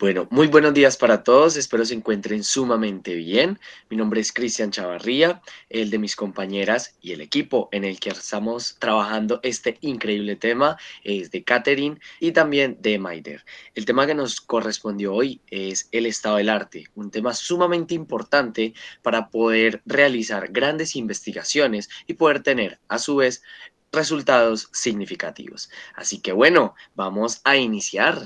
Bueno, muy buenos días para todos, espero se encuentren sumamente bien. Mi nombre es Cristian Chavarría, el de mis compañeras y el equipo en el que estamos trabajando este increíble tema es de catering y también de Maider. El tema que nos correspondió hoy es el estado del arte, un tema sumamente importante para poder realizar grandes investigaciones y poder tener a su vez resultados significativos. Así que bueno, vamos a iniciar.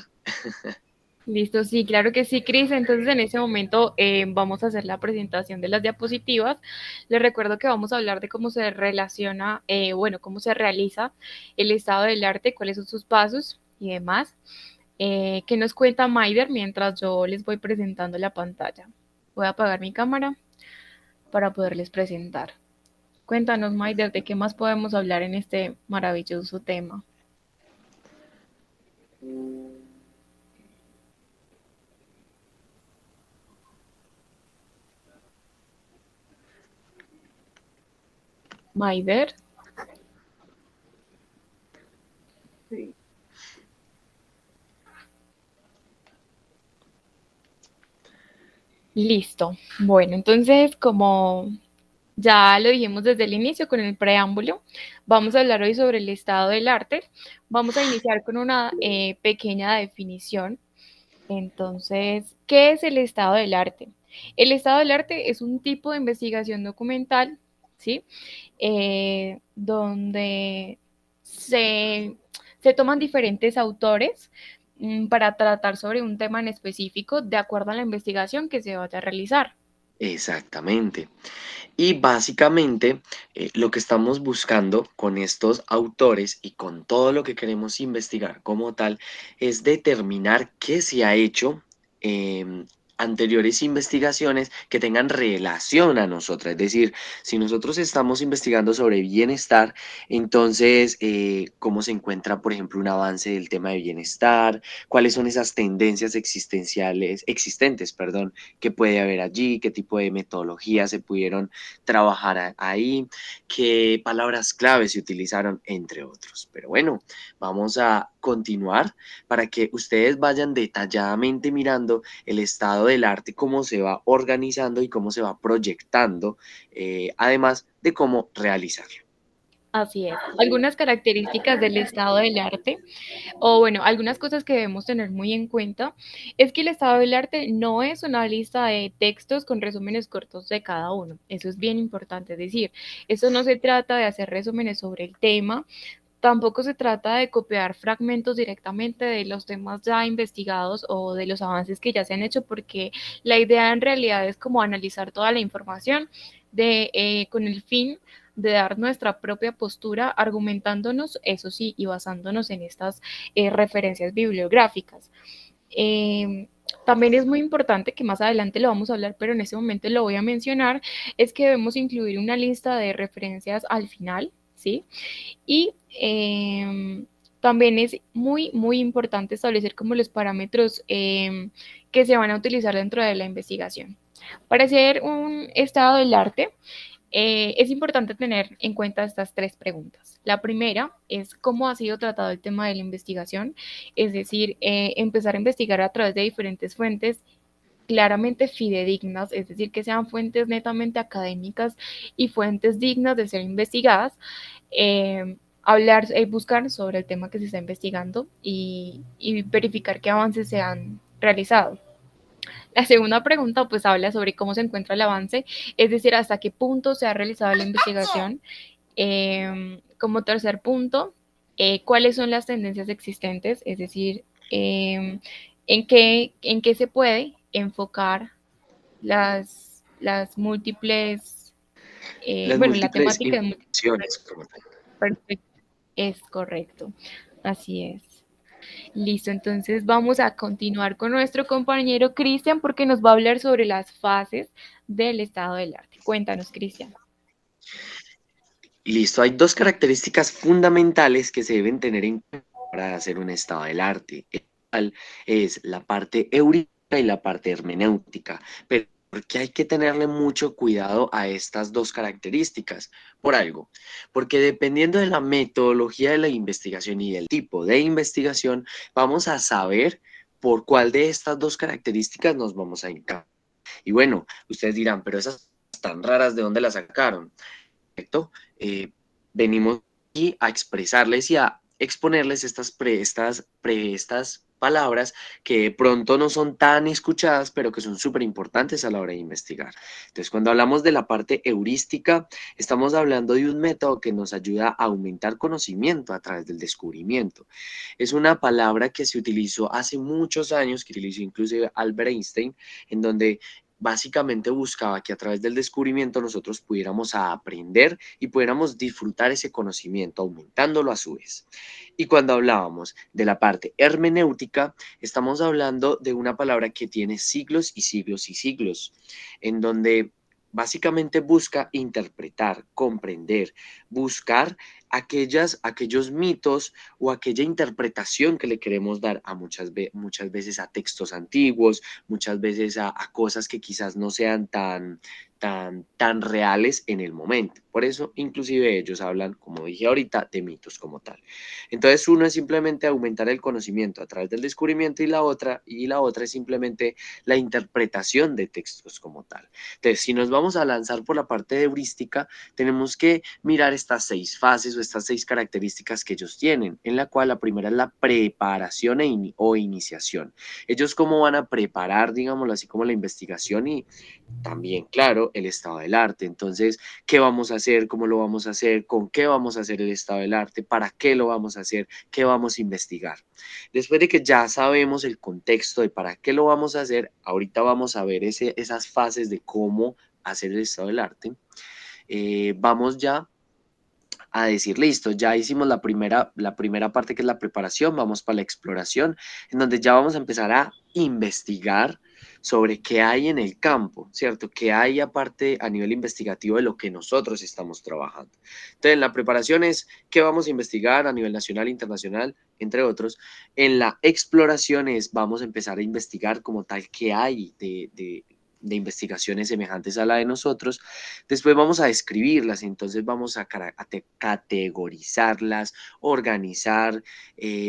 Listo, sí, claro que sí, Cris. Entonces, en ese momento vamos a hacer la presentación de las diapositivas. Les recuerdo que vamos a hablar de cómo se relaciona, bueno, cómo se realiza el estado del arte, cuáles son sus pasos y demás. ¿Qué nos cuenta Maider mientras yo les voy presentando la pantalla? Voy a apagar mi cámara para poderles presentar. Cuéntanos, Maider, de qué más podemos hablar en este maravilloso tema. Maider. Sí. Listo. Bueno, entonces, como ya lo dijimos desde el inicio con el preámbulo, vamos a hablar hoy sobre el estado del arte. Vamos a iniciar con una pequeña definición. Entonces, ¿qué es el estado del arte? El estado del arte es un tipo de investigación documental, ¿sí? Donde se toman diferentes autores para tratar sobre un tema en específico de acuerdo a la investigación que se vaya a realizar. Exactamente. Y básicamente lo que estamos buscando con estos autores y con todo lo que queremos investigar como tal es determinar qué se ha hecho anteriores investigaciones que tengan relación a nosotros. Es decir, si nosotros estamos investigando sobre bienestar, entonces cómo se encuentra, por ejemplo, un avance del tema de bienestar, cuáles son esas tendencias existentes, perdón, que puede haber allí, qué tipo de metodologías se pudieron trabajar ahí, qué palabras clave se utilizaron, entre otros. Pero bueno, vamos a continuar para que ustedes vayan detalladamente mirando el estado del arte, cómo se va organizando y cómo se va proyectando, además de cómo realizarlo. Así es. Algunas características del estado del arte, o bueno, algunas cosas que debemos tener muy en cuenta, es que el estado del arte no es una lista de textos con resúmenes cortos de cada uno. Eso es bien importante. Es decir, eso no se trata de hacer resúmenes sobre el tema. Tampoco se trata de copiar fragmentos directamente de los temas ya investigados o de los avances que ya se han hecho, porque la idea en realidad es como analizar toda la información con el fin de dar nuestra propia postura, argumentándonos, eso sí, y basándonos en estas referencias bibliográficas. También es muy importante, que más adelante lo vamos a hablar, pero en este momento lo voy a mencionar, es que debemos incluir una lista de referencias al final, ¿sí? Y también es muy, muy importante establecer como los parámetros que se van a utilizar dentro de la investigación. Para hacer un estado del arte, es importante tener en cuenta estas tres preguntas. La primera es cómo ha sido tratado el tema de la investigación, es decir, empezar a investigar a través de diferentes fuentes claramente fidedignas, es decir, que sean fuentes netamente académicas y fuentes dignas de ser investigadas, hablar, buscar sobre el tema que se está investigando y verificar qué avances se han realizado. La segunda pregunta pues habla sobre cómo se encuentra el avance, es decir, hasta qué punto se ha realizado la investigación. Como tercer punto, cuáles son las tendencias existentes, es decir, en qué se puede enfocar las múltiples, Las bueno, la múltiples temática de informaciones como tal. perfecto, es correcto, así es. Listo, entonces vamos a continuar con nuestro compañero Cristian porque nos va a hablar sobre las fases del estado del arte. Cuéntanos, Cristian. Listo, hay dos características fundamentales que se deben tener en cuenta para hacer un estado del arte. Es la parte eurística y la parte hermenéutica, pero porque hay que tenerle mucho cuidado a estas dos características, por algo, porque dependiendo de la metodología de la investigación y del tipo de investigación, vamos a saber por cuál de estas dos características nos vamos a encajar. Y bueno, ustedes dirán, pero esas tan raras, ¿de dónde las sacaron? Perfecto. Venimos aquí a expresarles y a exponerles estas palabras que de pronto no son tan escuchadas, pero que son súper importantes a la hora de investigar. Entonces, cuando hablamos de la parte heurística, estamos hablando de un método que nos ayuda a aumentar conocimiento a través del descubrimiento. Es una palabra que se utilizó hace muchos años, que utilizó inclusive Albert Einstein, en donde básicamente buscaba que a través del descubrimiento nosotros pudiéramos aprender y pudiéramos disfrutar ese conocimiento, aumentándolo a su vez. Y cuando hablábamos de la parte hermenéutica, estamos hablando de una palabra que tiene siglos y siglos y siglos, en donde básicamente busca interpretar, comprender, buscar aquellos mitos o aquella interpretación que le queremos dar a muchas veces a textos antiguos, muchas veces a cosas que quizás no sean tan reales en el momento. Por eso, inclusive ellos hablan, como dije ahorita, de mitos como tal. Entonces, uno es simplemente aumentar el conocimiento a través del descubrimiento y la otra es simplemente la interpretación de textos como tal. Entonces, si nos vamos a lanzar por la parte de heurística, tenemos que mirar estas 6 fases o estas 6 características que ellos tienen, en la cual la primera es la preparación o iniciación. Ellos cómo van a preparar, digámoslo así, como la investigación y también, claro, el estado del arte. Entonces, ¿qué vamos a hacer? ¿Cómo lo vamos a hacer? ¿Con qué vamos a hacer el estado del arte? ¿Para qué lo vamos a hacer? ¿Qué vamos a investigar? Después de que ya sabemos el contexto de para qué lo vamos a hacer, ahorita vamos a ver esas fases de cómo hacer el estado del arte. Vamos ya a decir, listo, ya hicimos la primera parte que es la preparación, vamos para la exploración, en donde ya vamos a empezar a investigar sobre qué hay en el campo, ¿cierto? ¿Qué hay aparte a nivel investigativo de lo que nosotros estamos trabajando? Entonces, la preparación es qué vamos a investigar a nivel nacional, internacional, entre otros. En la exploración es vamos a empezar a investigar como tal qué hay de investigaciones semejantes a la de nosotros. Después vamos a describirlas, entonces vamos a categorizarlas, organizar,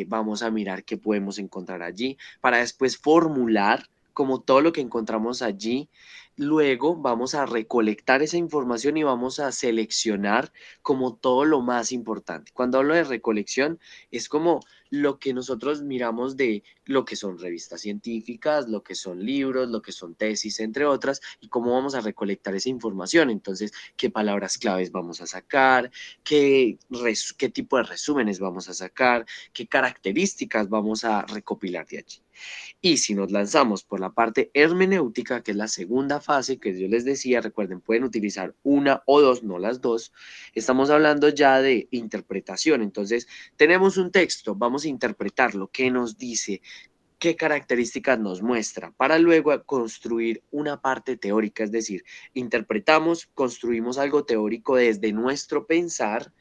vamos a mirar qué podemos encontrar allí, para después formular como todo lo que encontramos allí. Luego vamos a recolectar esa información y vamos a seleccionar como todo lo más importante. Cuando hablo de recolección, es como lo que nosotros miramos de lo que son revistas científicas, lo que son libros, lo que son tesis, entre otras, y cómo vamos a recolectar esa información. Entonces, qué palabras claves vamos a sacar, qué tipo de resúmenes vamos a sacar, qué características vamos a recopilar de allí. Y si nos lanzamos por la parte hermenéutica, que es la segunda fase que yo les decía, recuerden, pueden utilizar una o dos, no las dos, estamos hablando ya de interpretación. Entonces, tenemos un texto, vamos a interpretarlo, qué nos dice, qué características nos muestra, para luego construir una parte teórica, es decir, interpretamos, construimos algo teórico desde nuestro pensar.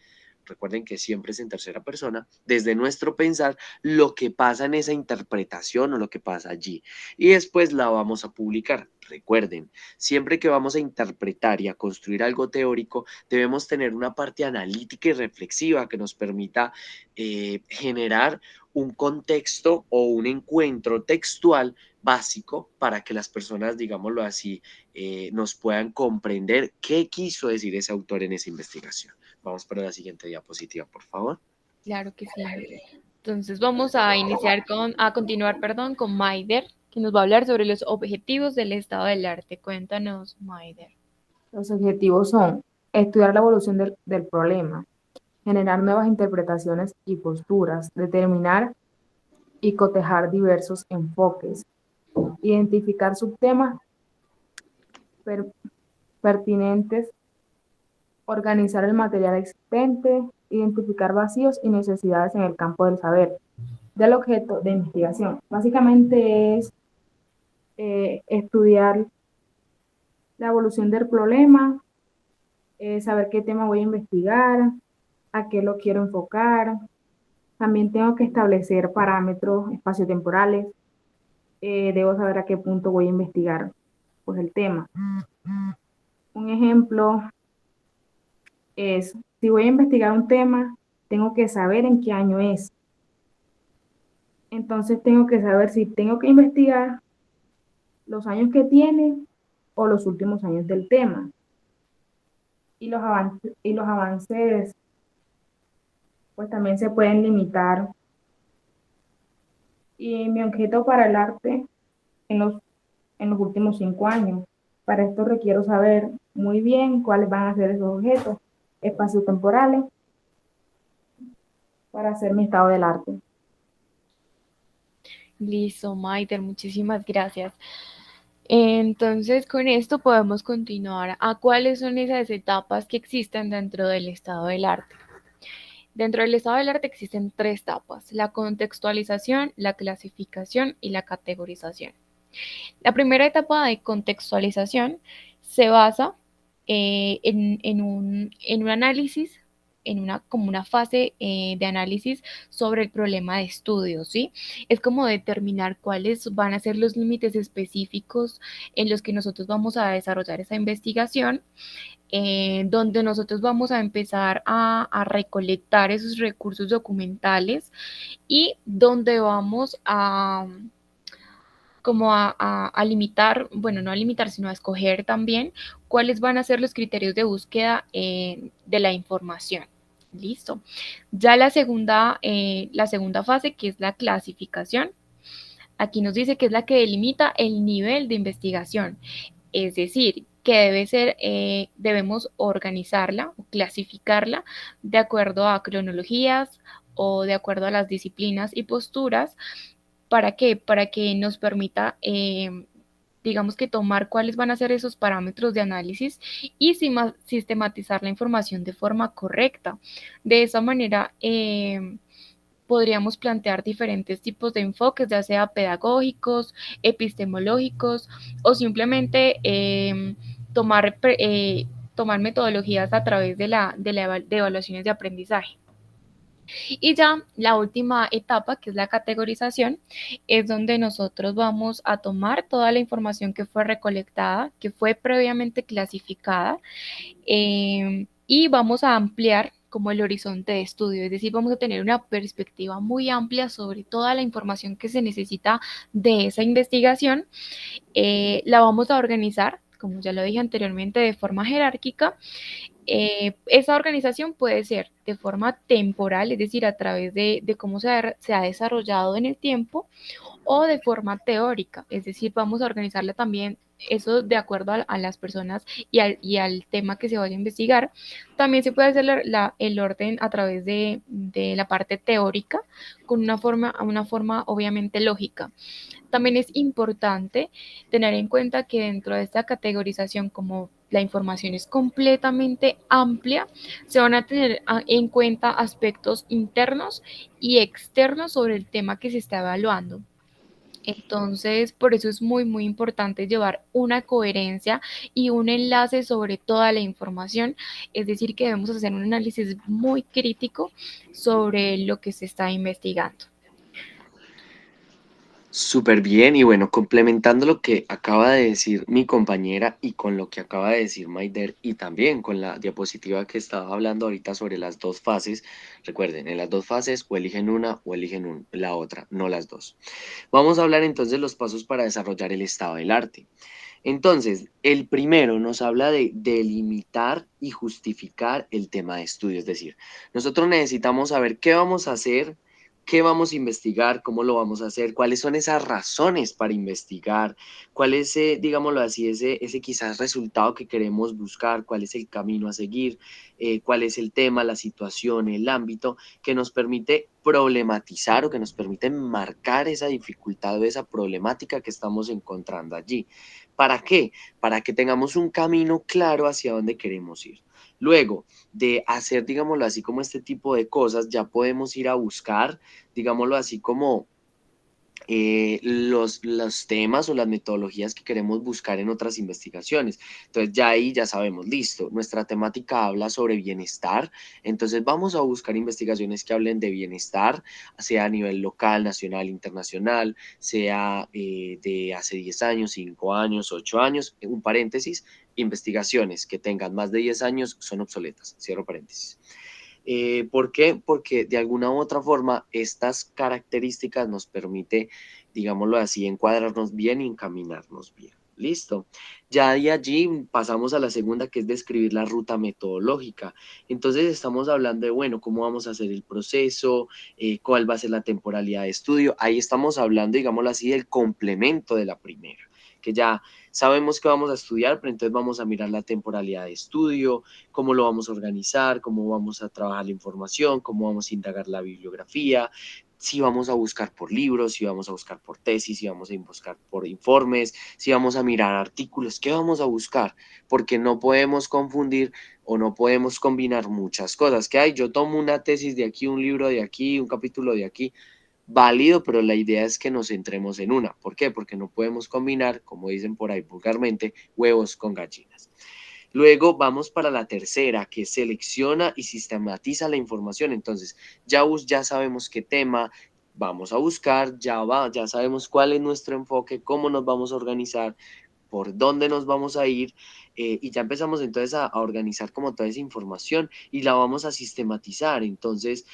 Recuerden que siempre es en tercera persona, desde nuestro pensar, lo que pasa en esa interpretación o lo que pasa allí. Y después la vamos a publicar. Recuerden, siempre que vamos a interpretar y a construir algo teórico, debemos tener una parte analítica y reflexiva que nos permita generar un contexto o un encuentro textual básico para que las personas, digámoslo así, nos puedan comprender qué quiso decir ese autor en esa investigación. Vamos para la siguiente diapositiva, por favor. Claro que sí. Entonces vamos a continuar, perdón, con Maider, que nos va a hablar sobre los objetivos del estado del arte. Cuéntanos, Maider. Los objetivos son estudiar la evolución del problema, generar nuevas interpretaciones y posturas, determinar y cotejar diversos enfoques, identificar subtemas per- pertinentes, organizar el material existente, identificar vacíos y necesidades en el campo del saber, del objeto de investigación. Básicamente es estudiar la evolución del problema, saber qué tema voy a investigar, a qué lo quiero enfocar. También tengo que establecer parámetros espaciotemporales. Debo saber a qué punto voy a investigar pues, el tema. Un ejemplo es, si voy a investigar un tema, tengo que saber en qué año es, Entonces tengo que saber si tengo que investigar los años que tiene o los últimos años del tema. Y los avances pues también se pueden limitar. Y mi objeto para el arte en los últimos 5 años. Para esto requiero saber muy bien cuáles van a ser esos objetos espaciotemporales para hacer mi estado del arte. Listo, Maider, muchísimas gracias. Entonces, con esto podemos continuar a cuáles son esas etapas que existen dentro del estado del arte. Dentro del estado del arte existen tres etapas: la contextualización, la clasificación y la categorización. La primera etapa de contextualización se basa en un análisis, como una fase de análisis sobre el problema de estudio, ¿sí? Es como determinar cuáles van a ser los límites específicos en los que nosotros vamos a desarrollar esa investigación, donde nosotros vamos a empezar a recolectar esos recursos documentales y donde vamos a como a limitar, bueno, no a limitar, sino a escoger también cuáles van a ser los criterios de búsqueda de la información. Listo. Ya la segunda fase, que es la clasificación, aquí nos dice que es la que delimita el nivel de investigación, es decir, que debemos organizarla o clasificarla de acuerdo a cronologías o de acuerdo a las disciplinas y posturas. ¿Para qué? Para que nos permita, digamos que tomar cuáles van a ser esos parámetros de análisis y sistematizar la información de forma correcta. De esa manera, podríamos plantear diferentes tipos de enfoques, ya sea pedagógicos, epistemológicos o simplemente tomar metodologías a través de evaluaciones de aprendizaje. Y ya la última etapa, que es la categorización, es donde nosotros vamos a tomar toda la información que fue recolectada, que fue previamente clasificada, y vamos a ampliar como el horizonte de estudio, es decir, vamos a tener una perspectiva muy amplia sobre toda la información que se necesita de esa investigación. La vamos a organizar, como ya lo dije anteriormente, de forma jerárquica. Esa organización puede ser de forma temporal, es decir, a través de cómo se ha desarrollado en el tiempo, o de forma teórica, es decir, vamos a organizarla también eso de acuerdo a las personas y al tema que se vaya a investigar. También se puede hacer el orden a través de la parte teórica, con una forma obviamente lógica. También es importante tener en cuenta que dentro de esta categorización, como la información es completamente amplia, se van a tener en cuenta aspectos internos y externos sobre el tema que se está evaluando. Entonces, por eso es muy, muy importante llevar una coherencia y un enlace sobre toda la información. Es decir, que debemos hacer un análisis muy crítico sobre lo que se está investigando. Súper bien, y bueno, complementando lo que acaba de decir mi compañera y con lo que acaba de decir Maider y también con la diapositiva que estaba hablando ahorita sobre las dos fases, recuerden, en las dos fases o eligen una o eligen la otra, no las dos. Vamos a hablar entonces de los pasos para desarrollar el estado del arte. Entonces, el primero nos habla de delimitar y justificar el tema de estudio, es decir, nosotros necesitamos saber qué vamos a hacer, qué vamos a investigar, cómo lo vamos a hacer, cuáles son esas razones para investigar, cuál es, digámoslo así, ese quizás resultado que queremos buscar, cuál es el camino a seguir, cuál es el tema, la situación, el ámbito que nos permite problematizar o que nos permite marcar esa dificultad o esa problemática que estamos encontrando allí. ¿Para qué? Para que tengamos un camino claro hacia dónde queremos ir. Luego de hacer, digámoslo así, como este tipo de cosas, ya podemos ir a buscar, digámoslo así, como los temas o las metodologías que queremos buscar en otras investigaciones. Entonces ya ahí ya sabemos, listo, nuestra temática habla sobre bienestar, entonces vamos a buscar investigaciones que hablen de bienestar, sea a nivel local, nacional, internacional, sea de hace 10 años, 5 años, 8 años, un paréntesis, investigaciones que tengan más de 10 años son obsoletas, cierro paréntesis. ¿Por qué? Porque de alguna u otra forma estas características nos permite, digámoslo así, encuadrarnos bien y encaminarnos bien. ¿Listo? Ya de allí pasamos a la segunda, que es describir la ruta metodológica. Entonces estamos hablando de, bueno, cómo vamos a hacer el proceso, cuál va a ser la temporalidad de estudio. Ahí estamos hablando, digámoslo así, del complemento de la primera, que ya sabemos que vamos a estudiar, pero entonces vamos a mirar la temporalidad de estudio, cómo lo vamos a organizar, cómo vamos a trabajar la información, cómo vamos a indagar la bibliografía, si vamos a buscar por libros, si vamos a buscar por tesis, si vamos a buscar por informes, si vamos a mirar artículos, ¿qué vamos a buscar? Porque no podemos confundir o no podemos combinar muchas cosas. Que hay, yo tomo una tesis de aquí, un libro de aquí, un capítulo de aquí, válido, pero la idea es que nos centremos en una. ¿Por qué? Porque no podemos combinar, como dicen por ahí vulgarmente, huevos con gallinas. Luego vamos para la tercera, que selecciona y sistematiza la información. Entonces, ya sabemos qué tema vamos a buscar, ya sabemos cuál es nuestro enfoque, cómo nos vamos a organizar, por dónde nos vamos a ir, y ya empezamos entonces a organizar como toda esa información y la vamos a sistematizar. Entonces,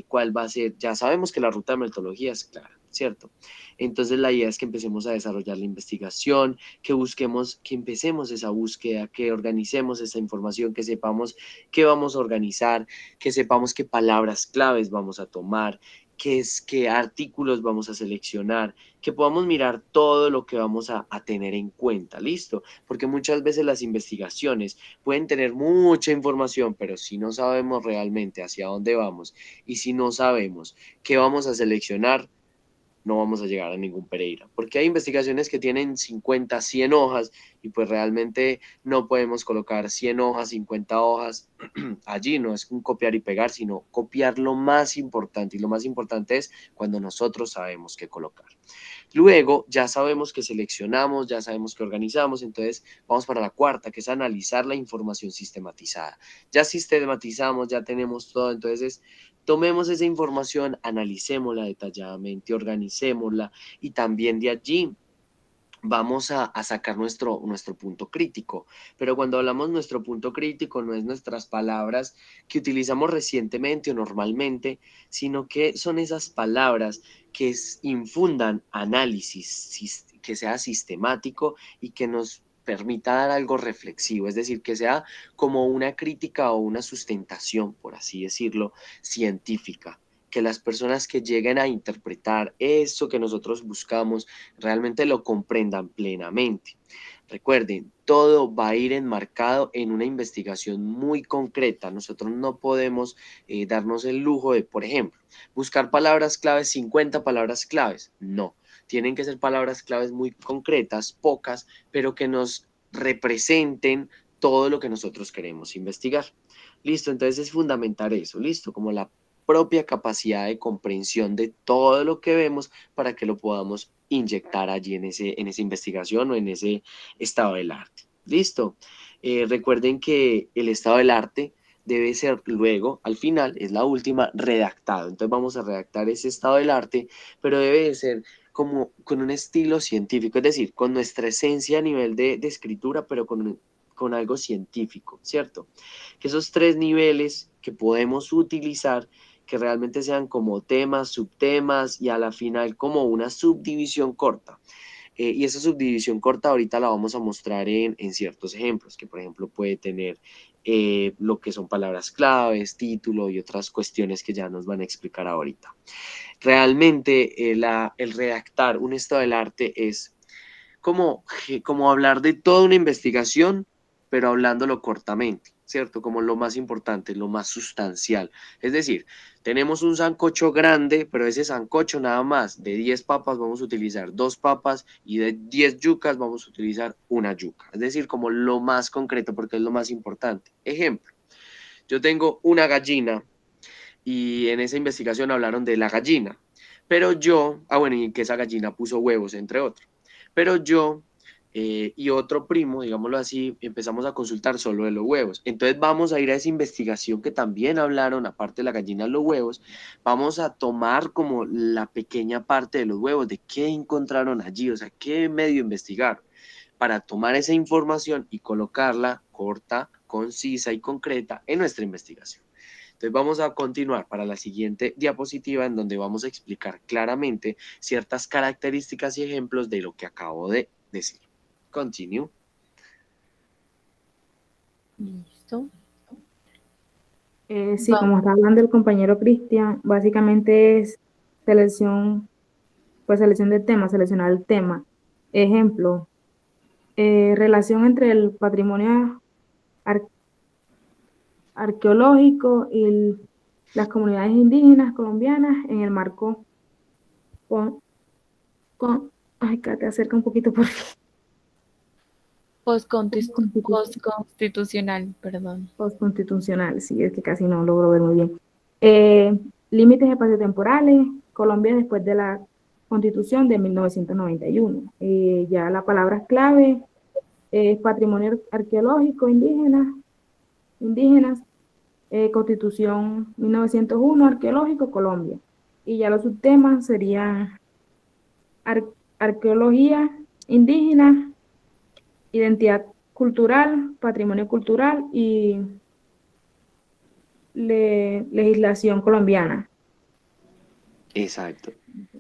¿cuál va a ser? Ya sabemos que la ruta de metodología es clara, ¿cierto? Entonces la idea es que empecemos a desarrollar la investigación, que busquemos, que empecemos esa búsqueda, que organicemos esa información, que sepamos qué vamos a organizar, que sepamos qué palabras claves vamos a tomar, qué artículos vamos a seleccionar, que podamos mirar todo lo que vamos a tener en cuenta, ¿listo? Porque muchas veces las investigaciones pueden tener mucha información, pero si no sabemos realmente hacia dónde vamos y si no sabemos qué vamos a seleccionar, no vamos a llegar a ningún Pereira, porque hay investigaciones que tienen 50, 100 hojas y pues realmente no podemos colocar 100 hojas, 50 hojas allí, no es un copiar y pegar, sino copiar lo más importante y lo más importante es cuando nosotros sabemos qué colocar. Luego ya sabemos que seleccionamos, ya sabemos que organizamos, entonces vamos para la cuarta, que es analizar la información sistematizada. Ya sistematizamos, ya tenemos todo, entonces tomemos esa información, analicémosla detalladamente, organicémosla y también de allí vamos a sacar nuestro punto crítico. Pero cuando hablamos nuestro punto crítico, no es nuestras palabras que utilizamos recientemente o normalmente, sino que son esas palabras que infundan análisis, que sea sistemático y que nos permita dar algo reflexivo, es decir, que sea como una crítica o una sustentación, por así decirlo, científica, que las personas que lleguen a interpretar eso que nosotros buscamos realmente lo comprendan plenamente. Recuerden, todo va a ir enmarcado en una investigación muy concreta. Nosotros no podemos darnos el lujo de, por ejemplo, buscar palabras claves, 50 palabras claves. No, tienen que ser palabras claves muy concretas, pocas, pero que nos representen todo lo que nosotros queremos investigar. Listo, entonces es fundamental eso, listo, como la propia capacidad de comprensión de todo lo que vemos para que lo podamos inyectar allí en esa investigación o en ese estado del arte. Listo. Recuerden que el estado del arte debe ser luego, al final, es la última, redactado. Entonces vamos a redactar ese estado del arte, pero debe de ser como con un estilo científico, es decir, con nuestra esencia a nivel de escritura, pero con algo científico, ¿cierto? Que esos tres niveles que podemos utilizar que realmente sean como temas, subtemas y a la final como una subdivisión corta. Y esa subdivisión corta ahorita la vamos a mostrar en ciertos ejemplos, que por ejemplo puede tener lo que son palabras claves, título y otras cuestiones que ya nos van a explicar ahorita. Realmente el redactar un estado del arte es como hablar de toda una investigación, pero hablándolo cortamente, ¿cierto? Como lo más importante, lo más sustancial. Es decir, tenemos un sancocho grande, pero ese sancocho nada más, de 10 papas vamos a utilizar 2 papas y de 10 yucas vamos a utilizar una yuca. Es decir, como lo más concreto, porque es lo más importante. Ejemplo, yo tengo una gallina y en esa investigación hablaron de la gallina, pero bueno, y que esa gallina puso huevos, entre otros. Pero yo y otro primo, digámoslo así, empezamos a consultar solo de los huevos. Entonces vamos a ir a esa investigación que también hablaron, aparte de la gallina, los huevos, vamos a tomar como la pequeña parte de los huevos, de qué encontraron allí, o sea, qué medio investigar, para tomar esa información y colocarla corta, concisa y concreta en nuestra investigación. Entonces vamos a continuar para la siguiente diapositiva en donde vamos a explicar claramente ciertas características y ejemplos de lo que acabo de decir. Continue. Listo. Sí, como está hablando el compañero Cristian, básicamente es selección, pues selección del tema, seleccionar el tema. Ejemplo, relación entre el patrimonio ar- arqueológico y las comunidades indígenas colombianas en el marco con, ay, Kate, acerca un poquito por Postconstitucional, perdón. postconstitucional, sí, es que casi no logro ver muy bien. Eh, límites espaciotemporales, Colombia después de la Constitución de 1991. Ya la palabra clave es patrimonio arqueológico indígenas, Constitución 1901, arqueológico, Colombia. Y ya los subtemas serían ar arqueología indígena, identidad cultural, patrimonio cultural y legislación colombiana. Exacto.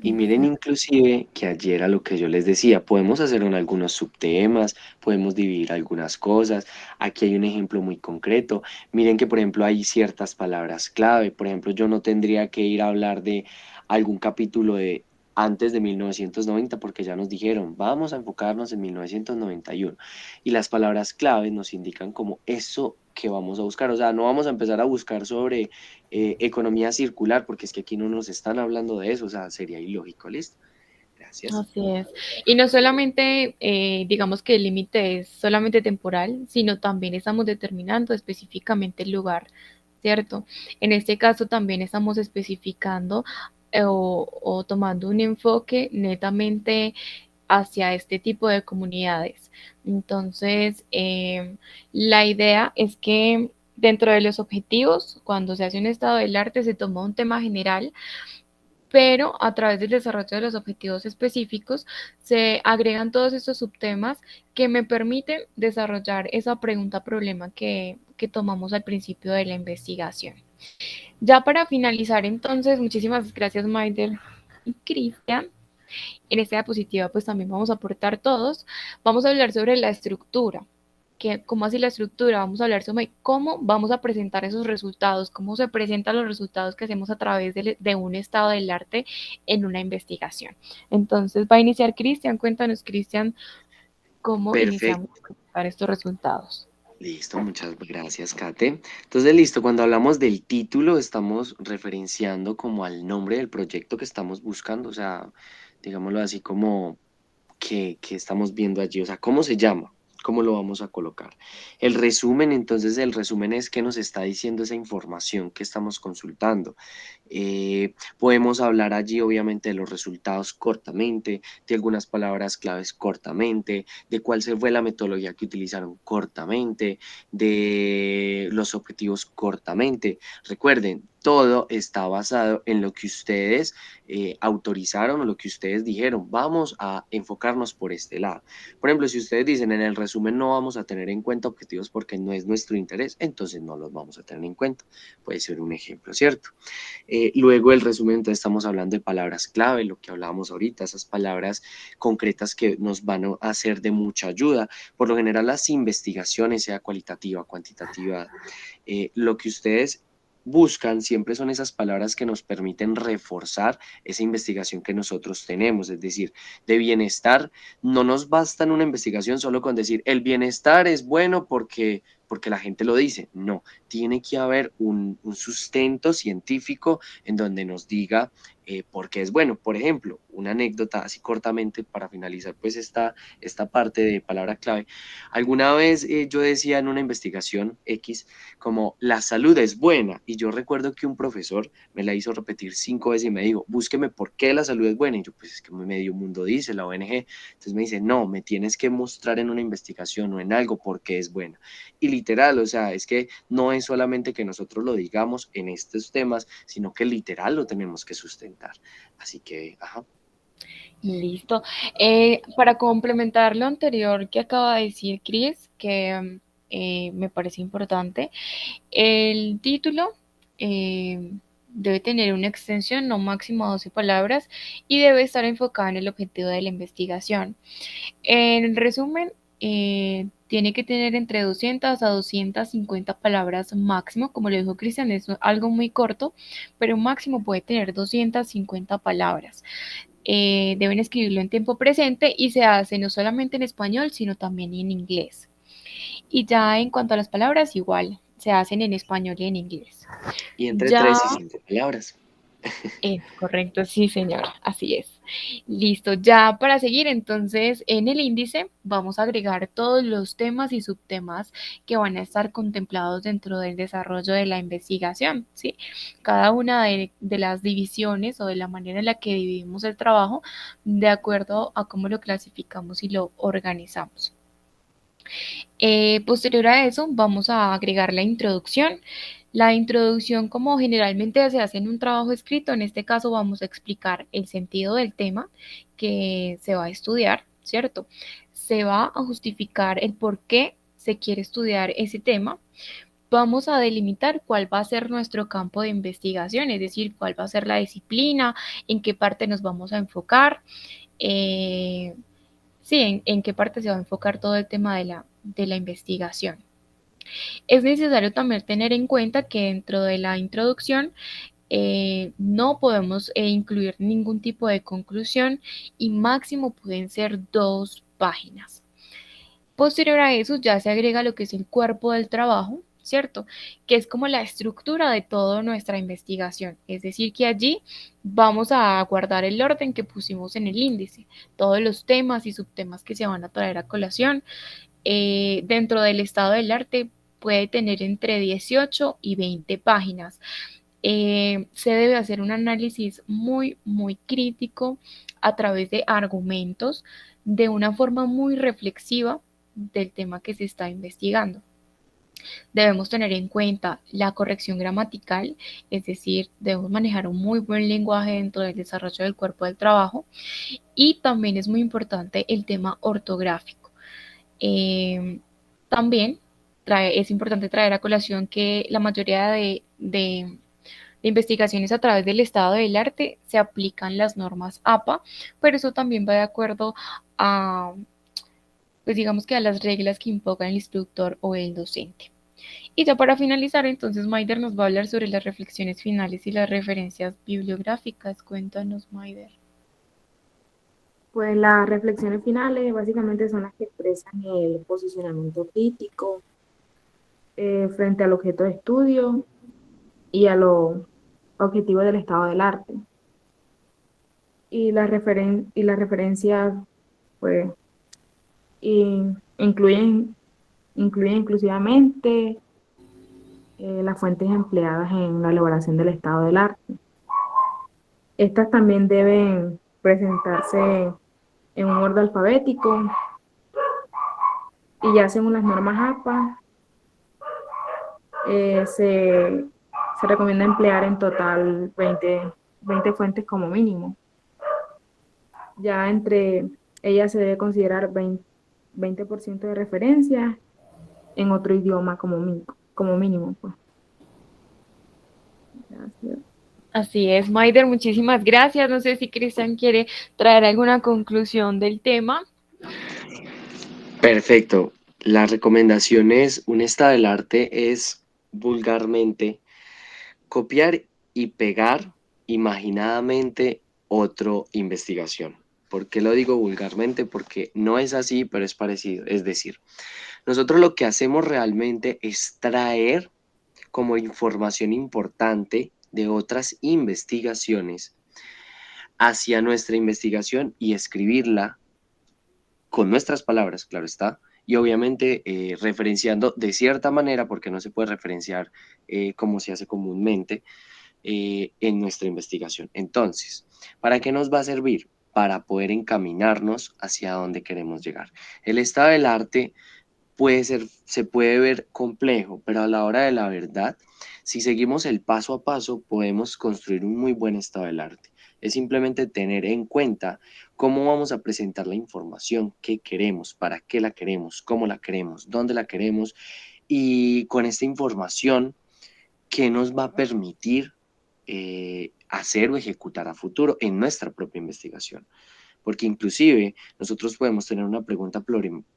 Y miren inclusive que ayer a lo que yo les decía, podemos hacer en algunos subtemas, podemos dividir algunas cosas. Aquí hay un ejemplo muy concreto. Miren que por ejemplo hay ciertas palabras clave. Por ejemplo, yo no tendría que ir a hablar de algún capítulo de antes de 1990 porque ya nos dijeron, vamos a enfocarnos en 1991. Y las palabras clave nos indican como eso que vamos a buscar. O sea, no vamos a empezar a buscar sobre economía circular, porque es que aquí no nos están hablando de eso, o sea, sería ilógico, ¿listo? Gracias. Así es. Y no solamente, digamos que el límite es solamente temporal, sino también estamos determinando específicamente el lugar, ¿cierto? En este caso también estamos especificando o tomando un enfoque netamente hacia este tipo de comunidades. Entonces, la idea es que dentro de los objetivos, cuando se hace un estado del arte, se toma un tema general, pero a través del desarrollo de los objetivos específicos se agregan todos estos subtemas que me permiten desarrollar esa pregunta-problema que tomamos al principio de la investigación. Ya para finalizar, entonces, muchísimas gracias, Maider y Cristian. En esta diapositiva, pues también vamos a aportar todos. Vamos a hablar sobre la estructura. ¿Cómo así la estructura? Vamos a hablar sobre cómo vamos a presentar esos resultados, cómo se presentan los resultados que hacemos a través de un estado del arte en una investigación. Entonces va a iniciar Cristian. Cuéntanos, Cristian, cómo iniciamos Perfecto. a presentar estos resultados. Listo, muchas gracias, Kate. Entonces, listo, cuando hablamos del título, estamos referenciando como al nombre del proyecto que estamos buscando, o sea, digámoslo así como que estamos viendo allí, o sea, ¿cómo se llama? ¿Cómo lo vamos a colocar? El resumen, entonces, el resumen es que nos está diciendo esa información que estamos consultando. Podemos hablar allí, obviamente, de los resultados cortamente, de algunas palabras claves cortamente, de cuál se fue la metodología que utilizaron cortamente, de los objetivos cortamente. Recuerden, todo está basado en lo que ustedes autorizaron o lo que ustedes dijeron. Vamos a enfocarnos por este lado. Por ejemplo, si ustedes dicen en el resumen no vamos a tener en cuenta objetivos porque no es nuestro interés, entonces no los vamos a tener en cuenta. Puede ser un ejemplo, ¿cierto? Luego el resumen, entonces estamos hablando de palabras clave, lo que hablábamos ahorita, esas palabras concretas que nos van a hacer de mucha ayuda. Por lo general las investigaciones, sea cualitativa, cuantitativa, lo que ustedes buscan siempre son esas palabras que nos permiten reforzar esa investigación que nosotros tenemos, es decir, de bienestar. No nos basta en una investigación solo con decir el bienestar es bueno porque la gente lo dice. No, tiene que haber un sustento científico en donde nos diga por qué es bueno. Por ejemplo, una anécdota así cortamente para finalizar pues esta parte de palabra clave. Alguna vez yo decía en una investigación X como la salud es buena y yo recuerdo que un profesor me la hizo repetir 5 veces y me dijo, búsqueme por qué la salud es buena. Y yo, pues es que medio mundo dice, la ONG. Entonces me dice, no, me tienes que mostrar en una investigación o en algo por qué es buena. Y literal, o sea, es que no es solamente que nosotros lo digamos en estos temas, sino que literal lo tenemos que sustentar. Así que, ajá. Listo. Para complementar lo anterior que acaba de decir Chris, que me parece importante, el título debe tener una extensión no máximo a 12 palabras y debe estar enfocada en el objetivo de la investigación. En resumen, tiene que tener entre 200 a 250 palabras máximo, como lo dijo Cristian, es algo muy corto, pero máximo puede tener 250 palabras. Deben escribirlo en tiempo presente y se hace no solamente en español, sino también en inglés. Y ya en cuanto a las palabras, igual, se hacen en español y en inglés. Y entre Ya 3 y 5 palabras. es correcto, sí, señora, así es. Listo, ya para seguir, entonces, en el índice vamos a agregar todos los temas y subtemas que van a estar contemplados dentro del desarrollo de la investigación, ¿sí? Cada una de las divisiones o de la manera en la que dividimos el trabajo, de acuerdo a cómo lo clasificamos y lo organizamos. Posterior a eso, vamos a agregar la introducción. La introducción, como generalmente se hace en un trabajo escrito, en este caso vamos a explicar el sentido del tema que se va a estudiar, ¿cierto? Se va a justificar el por qué se quiere estudiar ese tema. Vamos a delimitar cuál va a ser nuestro campo de investigación, es decir, cuál va a ser la disciplina, en qué parte nos vamos a enfocar. Eh, sí, en qué parte se va a enfocar todo el tema de la investigación. Es necesario también tener en cuenta que dentro de la introducción no podemos incluir ningún tipo de conclusión y máximo pueden ser 2 páginas. Posterior a eso ya se agrega lo que es el cuerpo del trabajo, ¿cierto? Que es como la estructura de toda nuestra investigación. Es decir, que allí vamos a guardar el orden que pusimos en el índice, todos los temas y subtemas que se van a traer a colación. Dentro del estado del arte puede tener entre 18 y 20 páginas. Se debe hacer un análisis muy, muy crítico a través de argumentos de una forma muy reflexiva del tema que se está investigando. Debemos tener en cuenta la corrección gramatical, es decir, debemos manejar un muy buen lenguaje dentro del desarrollo del cuerpo del trabajo y también es muy importante el tema ortográfico. También es importante traer a colación que la mayoría de investigaciones a través del estado del arte se aplican las normas APA, pero eso también va de acuerdo a, pues digamos que a las reglas que imponga el instructor o el docente. Y ya para finalizar, entonces Maider nos va a hablar sobre las reflexiones finales y las referencias bibliográficas. Cuéntanos, Maider. Pues las reflexiones finales básicamente son las que expresan el posicionamiento crítico frente al objeto de estudio y a los objetivos del estado del arte. Y las referencias pues incluyen, incluyen inclusivamente las fuentes empleadas en la elaboración del estado del arte. Estas también deben presentarse en un orden alfabético y ya según las normas APA se recomienda emplear en total 20 fuentes como mínimo. Ya entre ellas se debe considerar 20% de referencia en otro idioma como mínimo. Pues. Gracias. Así es, Maider, muchísimas gracias. No sé si Cristian quiere traer alguna conclusión del tema. Perfecto. La recomendación es, un estado del arte es vulgarmente copiar y pegar imaginadamente otro investigación. ¿Por qué lo digo vulgarmente? Porque no es así, pero es parecido. Es decir, nosotros lo que hacemos realmente es traer como información importante de otras investigaciones hacia nuestra investigación y escribirla con nuestras palabras, claro está, y obviamente referenciando de cierta manera, porque no se puede referenciar como se hace comúnmente en nuestra investigación. Entonces, ¿para qué nos va a servir? Para poder encaminarnos hacia donde queremos llegar. El estado del arte se puede ver complejo, pero a la hora de la verdad, si seguimos el paso a paso, podemos construir un muy buen estado del arte. Es simplemente tener en cuenta cómo vamos a presentar la información, qué queremos, para qué la queremos, cómo la queremos, dónde la queremos, y con esta información qué nos va a permitir hacer o ejecutar a futuro en nuestra propia investigación. Porque inclusive nosotros podemos tener una pregunta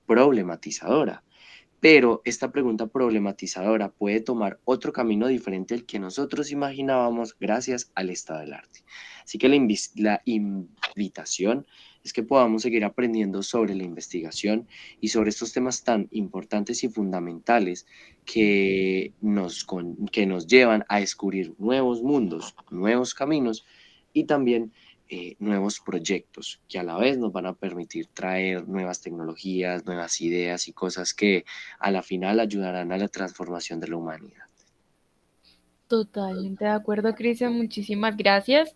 problematizadora, pero esta pregunta problematizadora puede tomar otro camino diferente al que nosotros imaginábamos gracias al estado del arte. Así que la invitación es que podamos seguir aprendiendo sobre la investigación y sobre estos temas tan importantes y fundamentales que nos llevan a descubrir nuevos mundos, nuevos caminos y también nuevos proyectos que a la vez nos van a permitir traer nuevas tecnologías, nuevas ideas y cosas que a la final ayudarán a la transformación de la humanidad. Totalmente de acuerdo, Cristian, muchísimas gracias.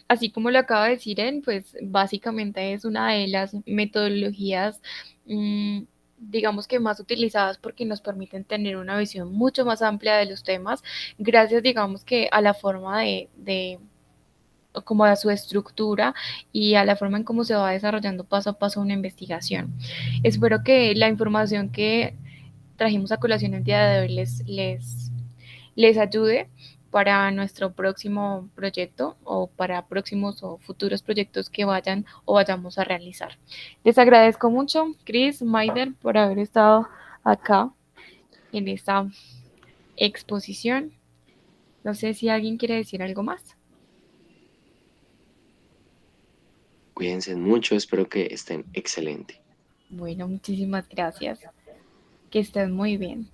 Así como lo acaba de decir él, pues básicamente es una de las metodologías, mm, digamos que más utilizadas porque nos permiten tener una visión mucho más amplia de los temas, gracias, digamos que a la forma como a su estructura y a la forma en cómo se va desarrollando paso a paso una investigación. Espero que la información que trajimos a colación el día de hoy les ayude para nuestro próximo proyecto o para próximos o futuros proyectos que vayan o vayamos a realizar. Les agradezco mucho, Chris, Maider, por haber estado acá en esta exposición. No sé si alguien quiere decir algo más. Cuídense mucho, espero que estén excelentes. Bueno, muchísimas gracias. Que estén muy bien.